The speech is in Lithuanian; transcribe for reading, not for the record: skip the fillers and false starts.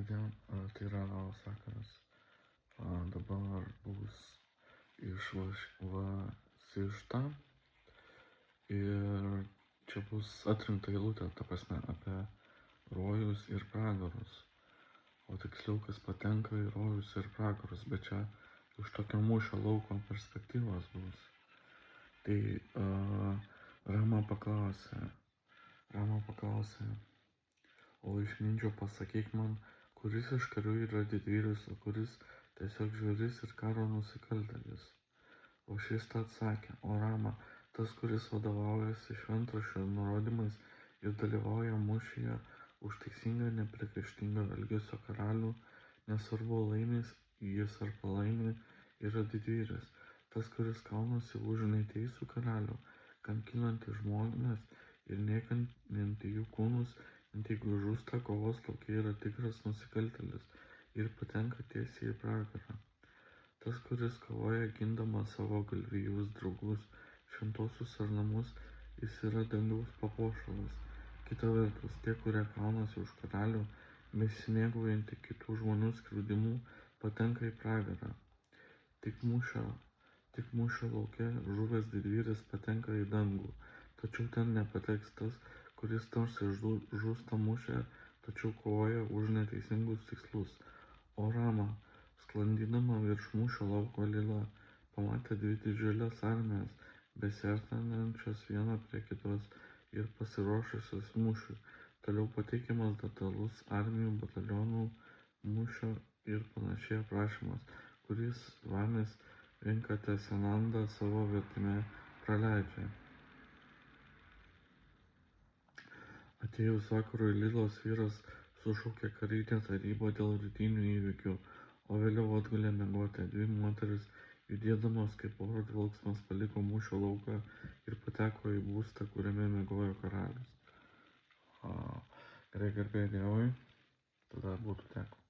Labadiena, tai yra labas vakaras. Dabar bus išvašyta ir čia bus atrinkta eilutė, ta prasme, apie rojus ir pragarus. O tiksliau, kas patenka į rojus ir pragarus, bet čia iš tokio mūšio lauko perspektyvos bus. Tai Rama paklausė, o išminčiau pasakyk man, kuris iš karių yra didvyris, o kuris tiesiog žvėris ir karo nusikaltėlis. O šis tą atsakė, o Rama, tas, kuris vadovaujasi šventraščio nurodymais ir dalyvauja mūšyje už teisingą nepriekaištingą elgesio karalių, nesvarbu laimės jis ar pralaimi, yra didvyris. Tas, kuris kaunasi už neteisų karalių, kankinantį žmones ir niekinantį jų kūnus, net jeigu žūsta kovos lauke, yra tikras nusikaltėlis ir patenka tiesiai į pragarą. Tas, kuris kovoja gindamas savo galvijus, draugus, šventuosius ar namus, jis yra dangaus papuošalas. Kita vertus, tie, kurie kaunasi už karalių, besimėgaujantį kitų žmonių skriaudimu, patenka į pragarą. Tik mūšio lauke žuvęs didvyris patenka į dangų, tačiau ten nepateks tas, kuris nors ir žūsta mūšyje, tačiau kovoja už neteisingus tikslus. O Rama, sklandydama virš mūšio lauko Lila, pamatė dvi didžiulės armijas, besiartinančias viena prie kitos ir pasiruošusios mūšiui. Toliau pateikiamas detalus armijų, batalionų, mūšio ir panašiai aprašymas, kuris Vamis Venkatesananda savo vertime praleidžia. Atėjus vakarui Lilos vyras sušaukė karinę tarybą dėl rytinių įvykių, o vėliau atgulė miegoti. Dvi moteris, judėdamos kaip oro dvelksmas, paliko mūšio lauką ir pateko į būstą, kuriame miegojo karalius. Gerai, garbė Dievui, tada būtų teko.